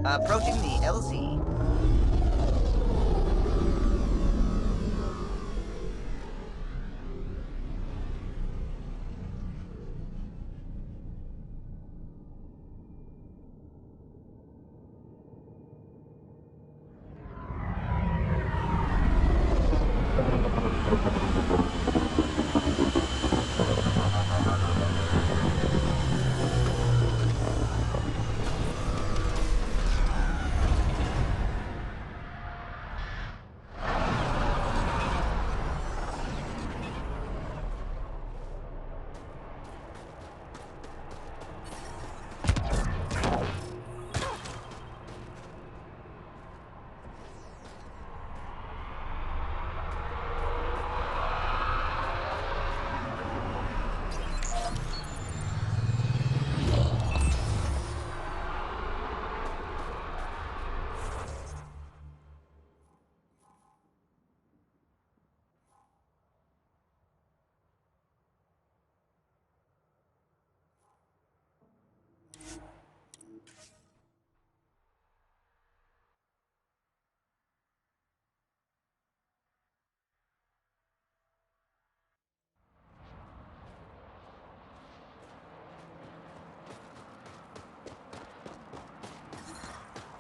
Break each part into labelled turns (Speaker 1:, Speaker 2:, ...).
Speaker 1: Approaching the LZ.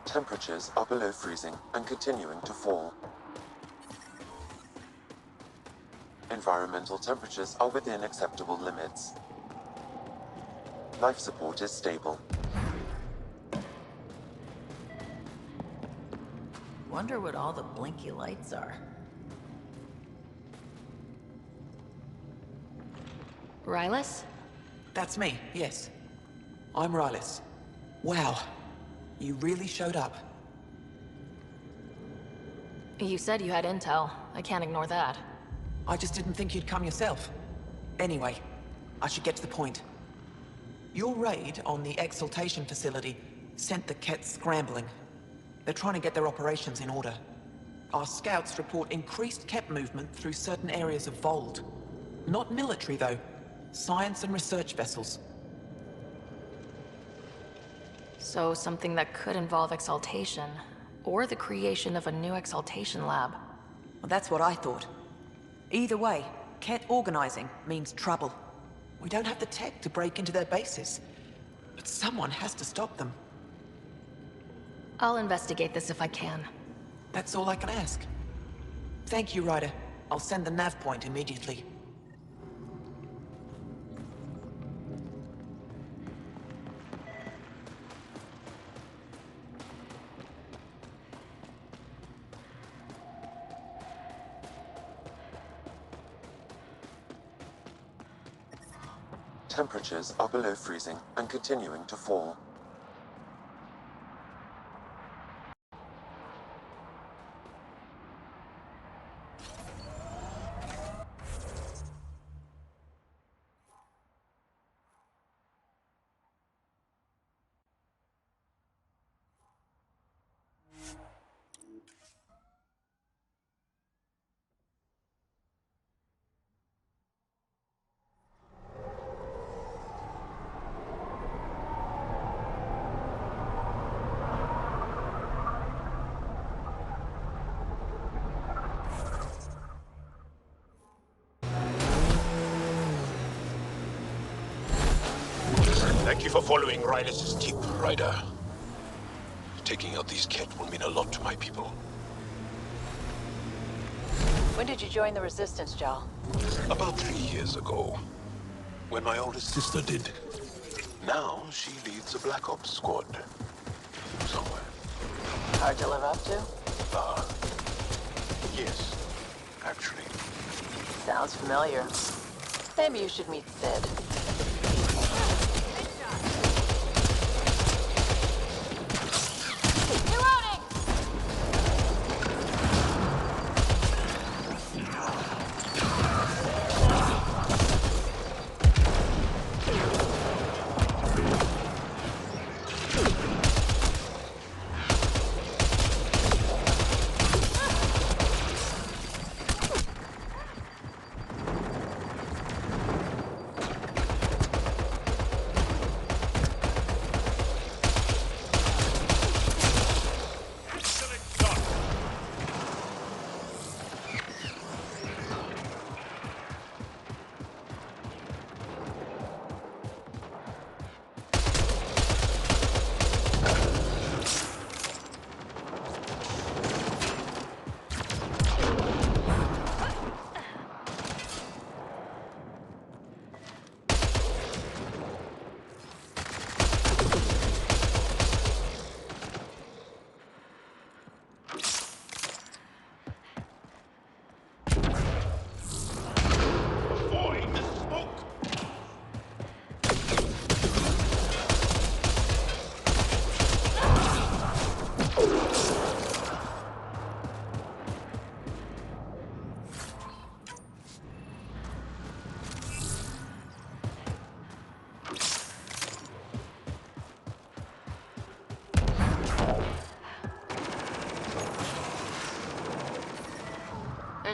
Speaker 2: Temperatures are below freezing and continuing to fall. Environmental temperatures are within acceptable limits. Life support is stable.
Speaker 1: Wonder what all the blinky lights are.
Speaker 3: Rylus?
Speaker 4: That's me, yes. I'm Rylus. Wow, you really showed up.
Speaker 3: You said you had intel. I can't ignore that.
Speaker 4: I just didn't think you'd come yourself. Anyway, I should get to the point. Your raid on the exaltation facility sent the Kett scrambling. They're trying to get their operations in order. Our scouts report increased Kett movement through certain areas of Vold. Not military, though. Science and research vessels.
Speaker 3: So something that could involve exaltation, or the creation of a new exaltation lab.
Speaker 5: Well, that's what I thought. Either way, Kett organizing means trouble.
Speaker 4: We don't have the tech to break into their bases, but someone has to stop them.
Speaker 3: I'll investigate this if I can.
Speaker 4: That's all I can ask. Thank you, Ryder. I'll send the nav point immediately.
Speaker 2: Temperatures are below freezing and continuing to fall.
Speaker 6: Thank you for following Rylus' tip, Ryder. Taking out these Kett will mean a lot to my people.
Speaker 7: When did you join the Resistance, Jal?
Speaker 6: About 3 years ago, when my oldest sister did. Now she leads a Black Ops squad. Somewhere.
Speaker 7: Hard to live up to?
Speaker 6: Yes, actually.
Speaker 7: Sounds familiar. Maybe you should meet Sid.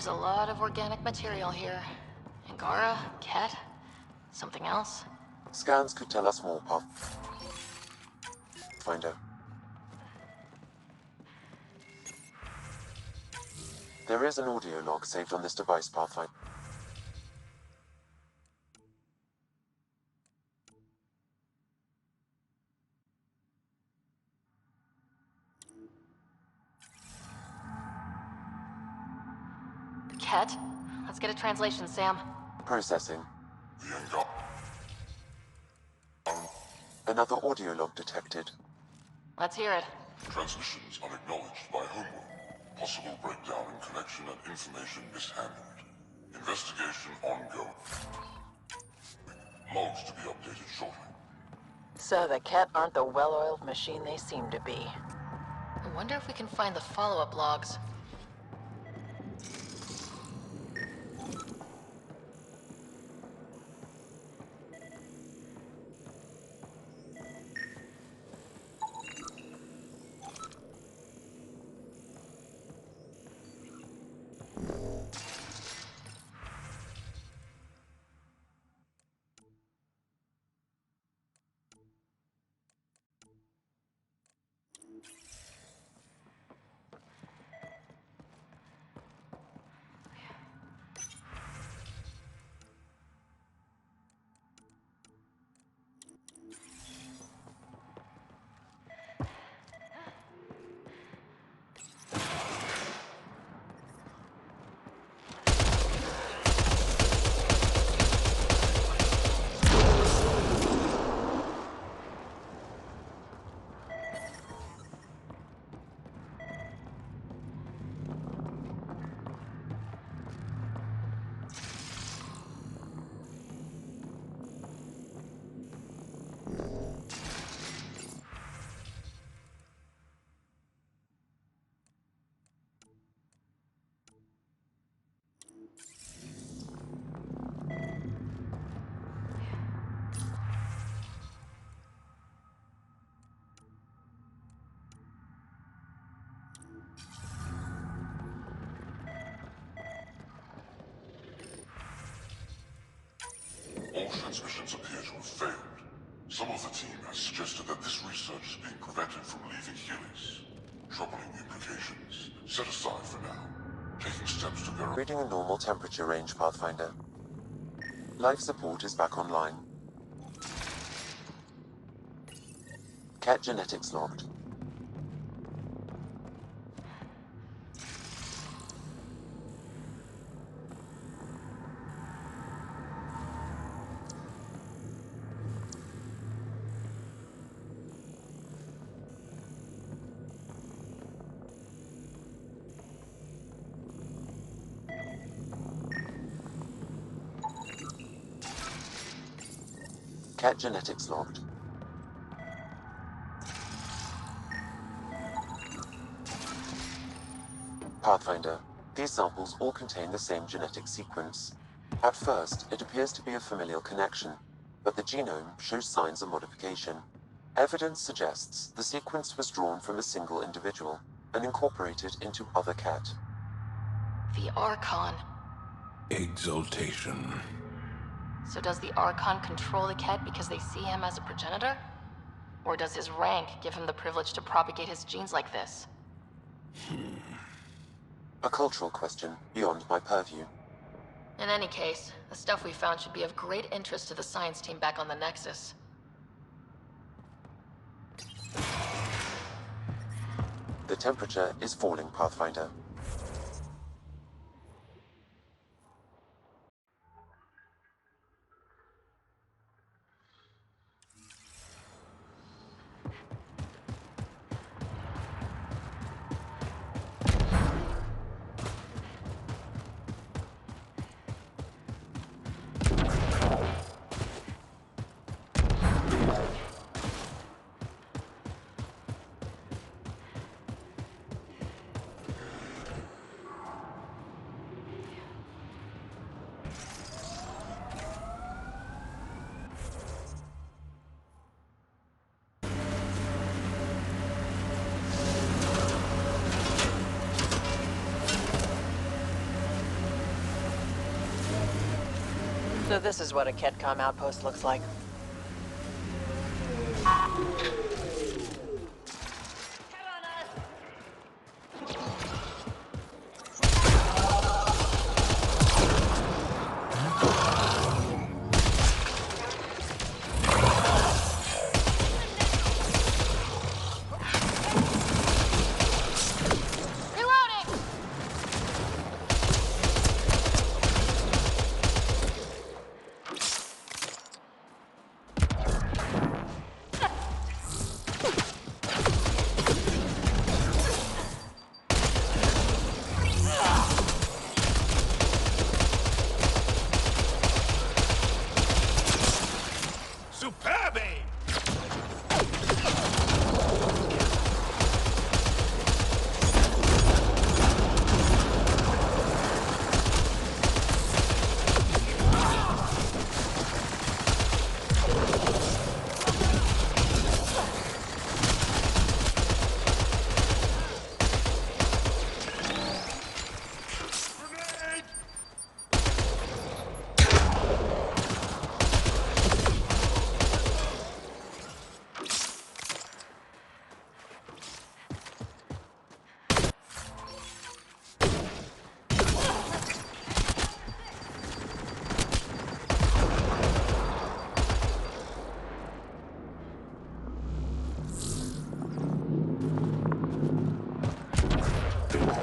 Speaker 3: There's a lot of organic material here. Angara, Kett, something else?
Speaker 2: Scans could tell us more, Pathfinder. There is an audio log saved on this device, Pathfinder.
Speaker 3: Kett? Let's get a translation, Sam.
Speaker 2: Processing.
Speaker 6: The Angara.
Speaker 2: Another audio log detected.
Speaker 3: Let's hear it.
Speaker 6: Transmissions unacknowledged by homeworld. Possible breakdown in connection and information mishandled. Investigation ongoing. Logs to be updated shortly.
Speaker 7: So the Kett aren't the well-oiled machine they seem to be.
Speaker 3: I wonder if we can find the follow-up logs.
Speaker 6: All transmissions appear to have failed. Some of the team has suggested that this research is being prevented from leaving Helios. Troubling implications. Set aside for now. Taking steps to verify.
Speaker 2: Reading a normal temperature range, Pathfinder. Life support is back online. Cat genetics logged. Cat genetics logged. Pathfinder, these samples all contain the same genetic sequence. At first, it appears to be a familial connection, but the genome shows signs of modification. Evidence suggests the sequence was drawn from a single individual and incorporated into other cat.
Speaker 3: The Archon.
Speaker 6: Exaltation.
Speaker 3: So does the Archon control the Kett because they see him as a progenitor? Or does his rank give him the privilege to propagate his genes like this?
Speaker 2: A cultural question beyond my purview.
Speaker 3: In any case, the stuff we found should be of great interest to the science team back on the Nexus.
Speaker 2: The temperature is falling, Pathfinder.
Speaker 7: So this is what a Kettcom outpost looks like.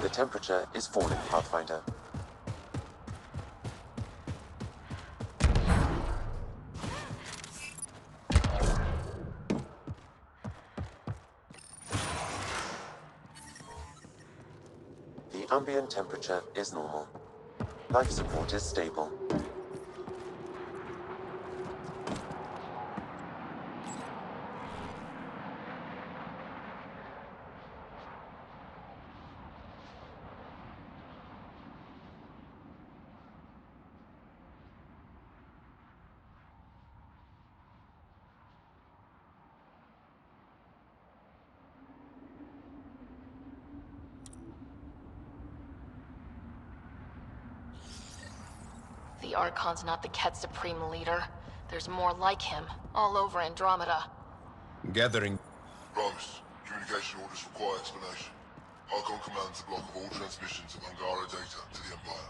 Speaker 2: The temperature is falling, Pathfinder. The ambient temperature is normal. Life support is stable.
Speaker 3: The Archon's not the Kett Supreme Leader. There's more like him, all over Andromeda.
Speaker 8: Gathering.
Speaker 6: Promise. Communication orders require explanation. Archon commands a block of all transmissions of Angara data to the Empire.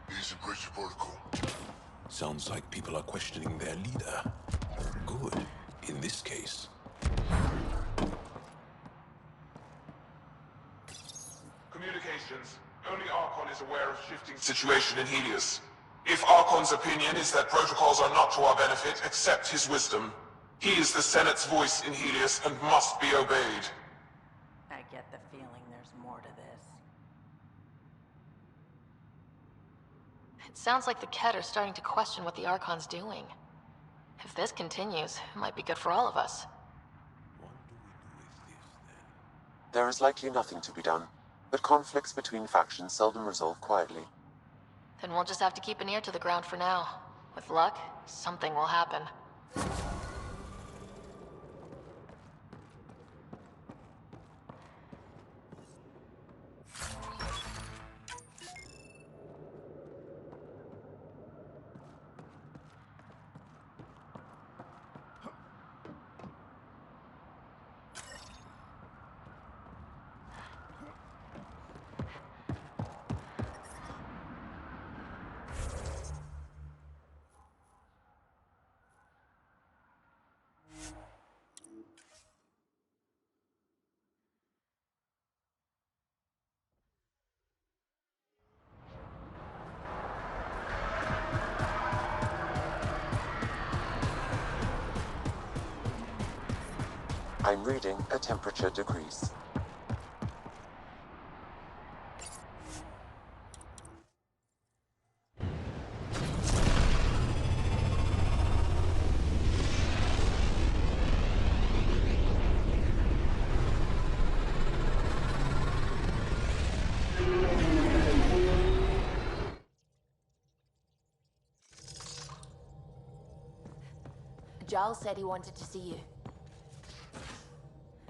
Speaker 6: It is in breach of protocol.
Speaker 8: Sounds like people are questioning their leader. Good, in this case.
Speaker 9: Communications. Only Archon is aware of shifting situation in Helios. If Archon's opinion is that protocols are not to our benefit, accept his wisdom. He is the Senate's voice in Helios and must be obeyed.
Speaker 1: I get the feeling there's more to this.
Speaker 3: It sounds like the Kett are starting to question what the Archon's doing. If this continues, it might be good for all of us.
Speaker 8: What do we do with this, then?
Speaker 2: There is likely nothing to be done, but conflicts between factions seldom resolve quietly.
Speaker 3: Then we'll just have to keep an ear to the ground for now. With luck, something will happen.
Speaker 2: I'm reading a temperature decrease.
Speaker 3: Giles said he wanted to see you.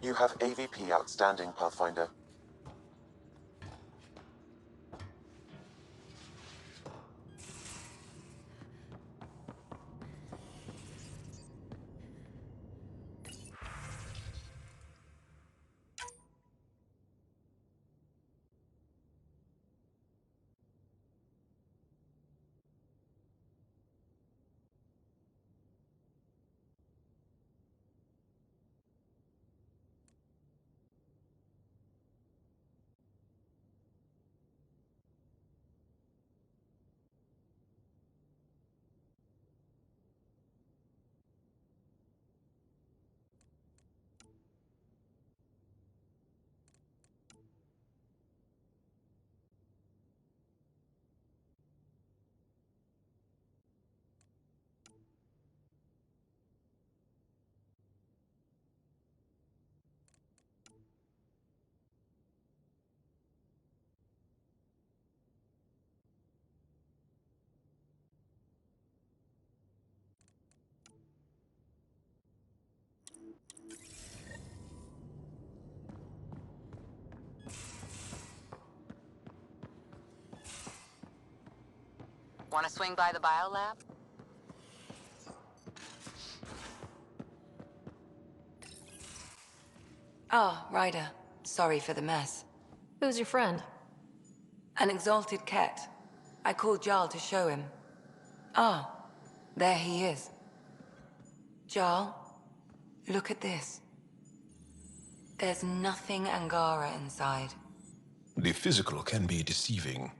Speaker 2: You have AVP outstanding, Pathfinder.
Speaker 1: Want to swing by the biolab?
Speaker 5: Ah, Ryder. Sorry for the mess.
Speaker 3: Who's your friend?
Speaker 5: An exalted Kett. I called Jarl to show him. Ah, there he is. Jarl, look at this. There's nothing Angara inside.
Speaker 8: The physical can be deceiving.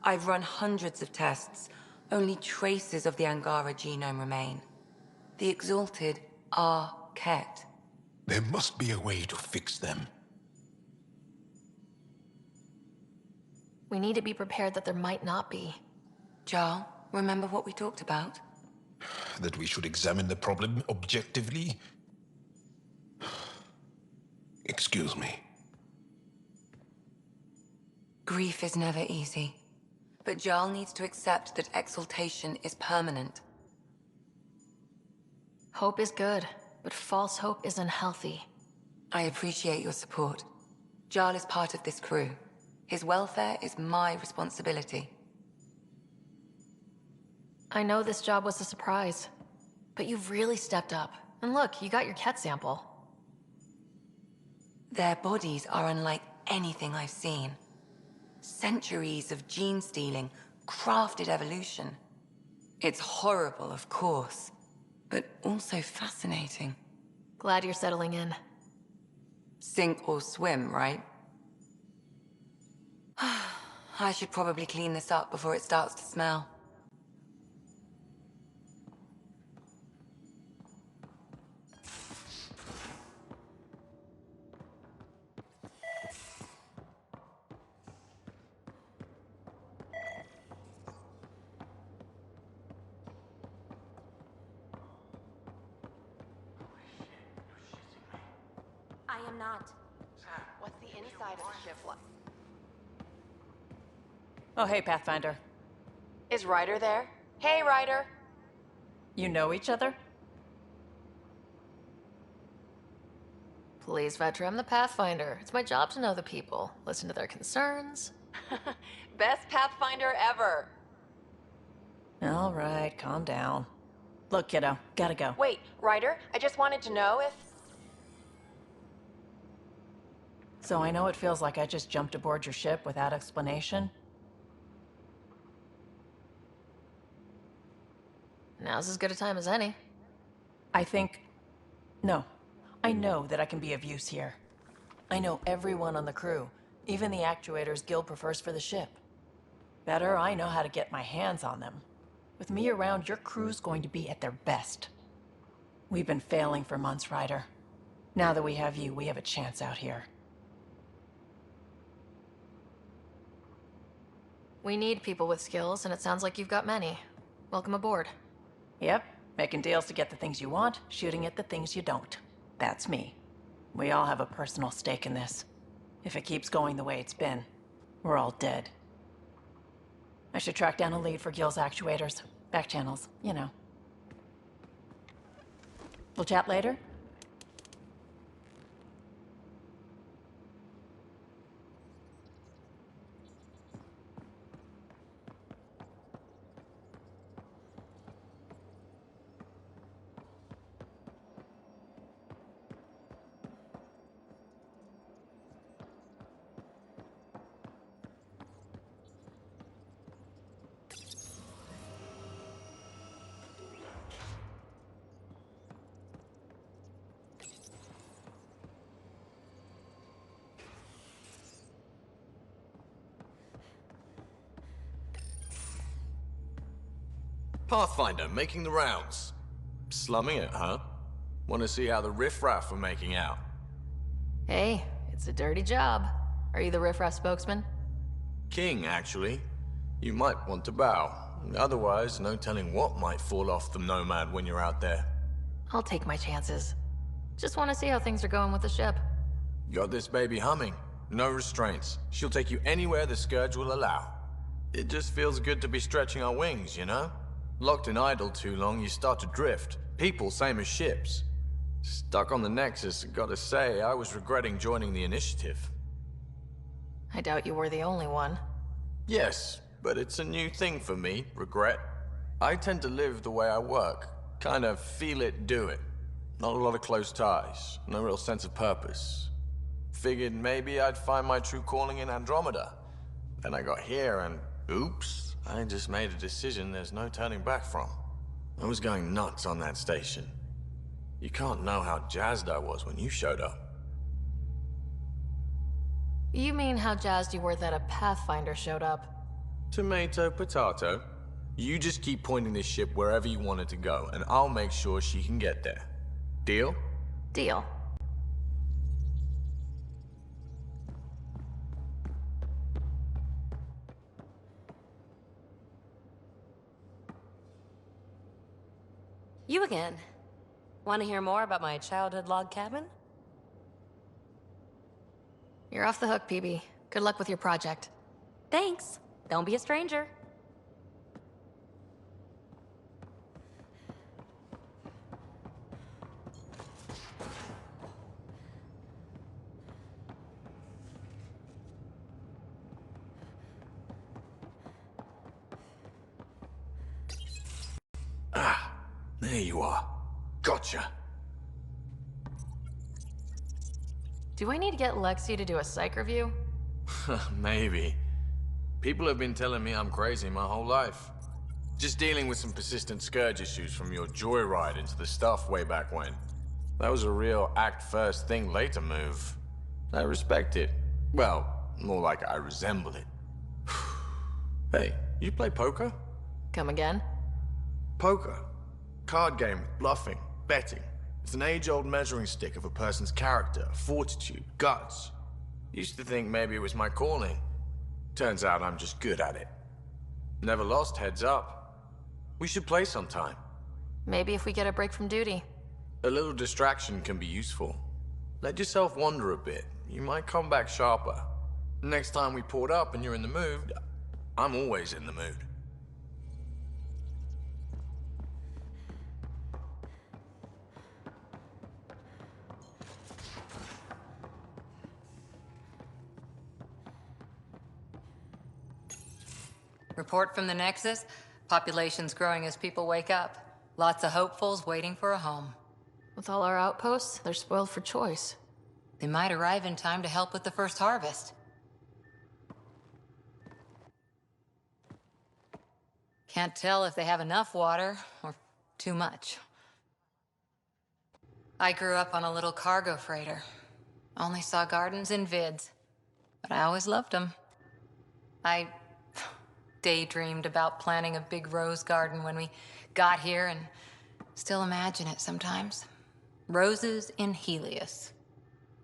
Speaker 5: I've run hundreds of tests. Only traces of the Angara genome remain. The exalted are Kett.
Speaker 8: There must be a way to fix them.
Speaker 3: We need to be prepared that there might not be.
Speaker 5: Jarl, remember what we talked about?
Speaker 8: That we should examine the problem objectively? Excuse me.
Speaker 5: Grief is never easy. But Jarl needs to accept that exaltation is permanent.
Speaker 3: Hope is good, but false hope is unhealthy.
Speaker 5: I appreciate your support. Jarl is part of this crew. His welfare is my responsibility.
Speaker 3: I know this job was a surprise, but you've really stepped up. And look, you got your Kett sample.
Speaker 5: Their bodies are unlike anything I've seen. Centuries of gene stealing, crafted evolution. It's horrible, of course, but also fascinating.
Speaker 3: Glad you're settling in.
Speaker 5: Sink or swim, right? I should probably clean this up before it starts to smell.
Speaker 10: I am not.
Speaker 7: What's the inside of the ship like?
Speaker 1: Oh, hey, Pathfinder.
Speaker 7: Is Ryder there? Hey, Ryder!
Speaker 1: You know each other?
Speaker 3: Please, Vetra, I'm the Pathfinder. It's my job to know the people, listen to their concerns.
Speaker 7: Best Pathfinder ever!
Speaker 1: All right, calm down. Look, kiddo, gotta go.
Speaker 7: Wait, Ryder, I just wanted to know if...
Speaker 1: So I know it feels like I just jumped aboard your ship without explanation.
Speaker 3: Now's as good a time as any.
Speaker 1: No. I know that I can be of use here. I know everyone on the crew, even the actuators Gil prefers for the ship. Better, I know how to get my hands on them. With me around, your crew's going to be at their best. We've been failing for months, Ryder. Now that we have you, we have a chance out here.
Speaker 3: We need people with skills, and it sounds like you've got many. Welcome aboard.
Speaker 1: Yep, making deals to get the things you want, shooting at the things you don't. That's me. We all have a personal stake in this. If it keeps going the way it's been, we're all dead. I should track down a lead for Gil's actuators. Back channels, you know. We'll chat later?
Speaker 11: Pathfinder, making the rounds. Slumming it, huh? Want to see how the riffraff are making out?
Speaker 3: Hey, it's a dirty job. Are you the riffraff spokesman?
Speaker 11: King, actually. You might want to bow. Otherwise, no telling what might fall off the Nomad when you're out there.
Speaker 3: I'll take my chances. Just want to see how things are going with the ship.
Speaker 11: Got this baby humming. No restraints. She'll take you anywhere the Scourge will allow. It just feels good to be stretching our wings, you know? Locked in idle too long, you start to drift. People, same as ships. Stuck on the Nexus, gotta say, I was regretting joining the Initiative.
Speaker 3: I doubt you were the only one.
Speaker 11: Yes, but it's a new thing for me, regret. I tend to live the way I work. Kind of feel it, do it. Not a lot of close ties, no real sense of purpose. Figured maybe I'd find my true calling in Andromeda. Then I got here and, oops, I just made a decision there's no turning back from. I was going nuts on that station. You can't know how jazzed I was when you showed up.
Speaker 1: You mean how jazzed you were that a Pathfinder showed up?
Speaker 11: Tomato, potato. You just keep pointing this ship wherever you want it to go, and I'll make sure she can get there. Deal?
Speaker 1: Deal.
Speaker 10: You again. Want to hear more about my childhood log cabin?
Speaker 1: You're off the hook, PB. Good luck with your project.
Speaker 10: Thanks. Don't be a stranger.
Speaker 11: There you are. Gotcha.
Speaker 1: Do I need to get Lexi to do a psych review?
Speaker 11: Maybe. People have been telling me I'm crazy my whole life. Just dealing with some persistent scourge issues from your joyride into the stuff way back when. That was a real act first, think later move. I respect it. Well, more like I resemble it. Hey, you play poker?
Speaker 1: Come again?
Speaker 11: Poker. Card game with bluffing, betting. It's an age-old measuring stick of a person's character, fortitude, guts. Used to think maybe it was my calling. Turns out I'm just good at it. Never lost, heads up. We should play sometime.
Speaker 1: Maybe if we get a break from duty.
Speaker 11: A little distraction can be useful. Let yourself wander a bit. You might come back sharper. Next time we port up and you're in the mood, I'm always in the mood.
Speaker 5: Report from the Nexus. Population's growing as people wake up. Lots of hopefuls waiting for a home.
Speaker 1: With all our outposts, they're spoiled for choice.
Speaker 5: They might arrive in time to help with the first harvest. Can't tell if they have enough water or too much. I grew up on a little cargo freighter. Only saw gardens in vids, but I always loved them. I daydreamed about planting a big rose garden when we got here and still imagine it sometimes. Roses in Helios.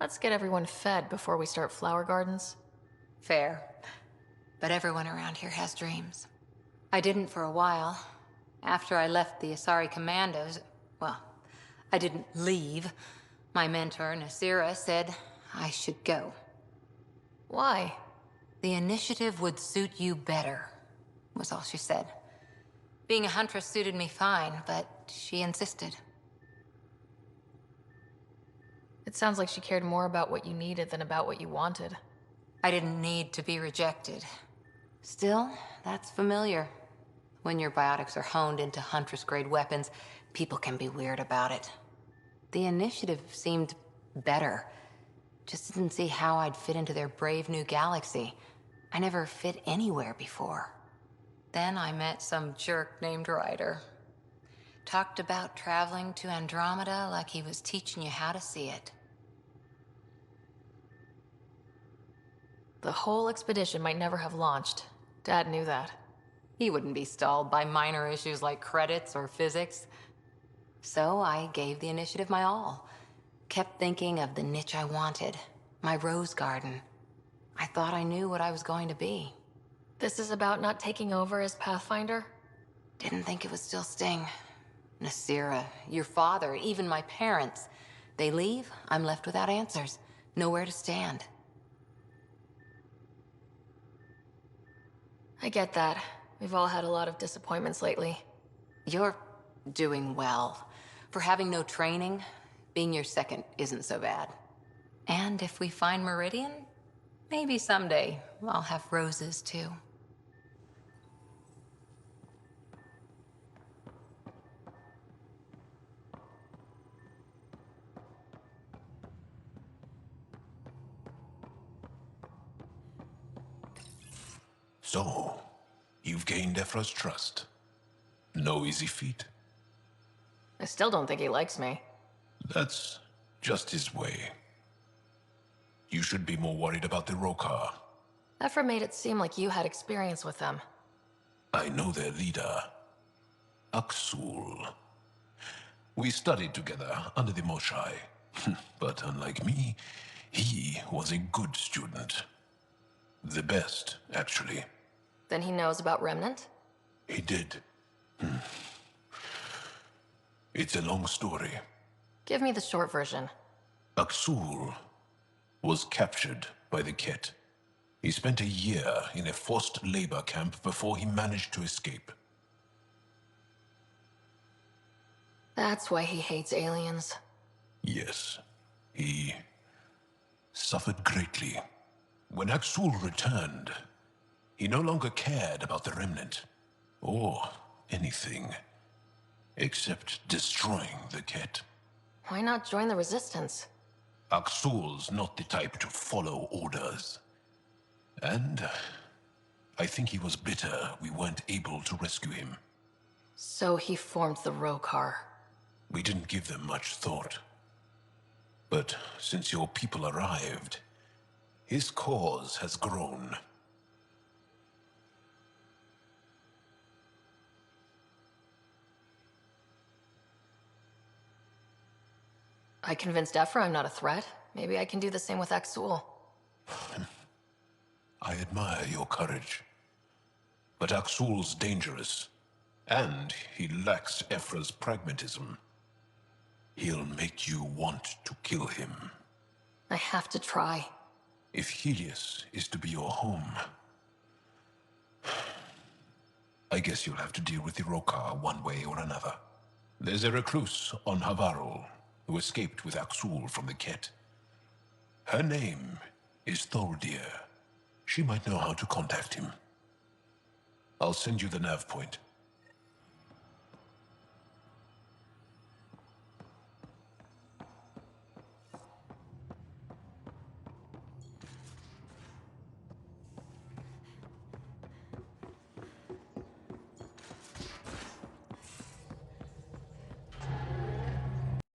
Speaker 1: Let's get everyone fed before we start flower gardens.
Speaker 5: Fair. But everyone around here has dreams. I didn't for a while. After I left the Asari Commandos, well, I didn't leave. My mentor, Nasira, said I should go.
Speaker 1: Why?
Speaker 5: The initiative would suit you better, was all she said. Being a huntress suited me fine, but she insisted.
Speaker 1: It sounds like she cared more about what you needed than about what you wanted.
Speaker 5: I didn't need to be rejected. Still, that's familiar. When your biotics are honed into huntress-grade weapons, people can be weird about it. The initiative seemed better. Just didn't see how I'd fit into their brave new galaxy. I never fit anywhere before. Then I met some jerk named Ryder. Talked about traveling to Andromeda like he was teaching you how to see it.
Speaker 1: The whole expedition might never have launched. Dad knew that.
Speaker 5: He wouldn't be stalled by minor issues like credits or physics. So I gave the initiative my all. Kept thinking of the niche I wanted. My rose garden. I thought I knew what I was going to be.
Speaker 1: This is about not taking over as Pathfinder?
Speaker 5: Didn't think it would still sting. Nasira, your father, even my parents. They leave, I'm left without answers. Nowhere to stand.
Speaker 1: I get that. We've all had a lot of disappointments lately.
Speaker 5: You're doing well. For having no training, being your second isn't so bad. And if we find Meridian, maybe someday I'll have roses too.
Speaker 8: So, you've gained Ephra's trust. No easy feat.
Speaker 10: I still don't think he likes me.
Speaker 8: That's just his way. You should be more worried about the Rokar.
Speaker 10: Ephra made it seem like you had experience with them.
Speaker 8: I know their leader, Aksul. We studied together under the Moshai. But unlike me, he was a good student. The best, actually.
Speaker 10: Then he knows about Remnant?
Speaker 8: He did. It's a long story.
Speaker 10: Give me the short version.
Speaker 8: Aksul was captured by the Kett. He spent a year in a forced labor camp before he managed to escape.
Speaker 10: That's why he hates aliens.
Speaker 8: Yes, he suffered greatly. When Aksul returned, he no longer cared about the Remnant, or anything, except destroying the Kett.
Speaker 10: Why not join the Resistance?
Speaker 8: Aksul's not the type to follow orders. And I think he was bitter we weren't able to rescue him.
Speaker 10: So he formed the Rokar.
Speaker 8: We didn't give them much thought. But since your people arrived, his cause has grown.
Speaker 10: I convinced Ephra I'm not a threat. Maybe I can do the same with Aksul.
Speaker 8: I admire your courage. But Aksul's dangerous, and he lacks Ephra's pragmatism. He'll make you want to kill him.
Speaker 10: I have to try.
Speaker 8: If Helios is to be your home, I guess you'll have to deal with the Rokar one way or another. There's a recluse on Havarul who escaped with Aksul from the Kett. Her name is Thordir. She might know how to contact him. I'll send you the nav point.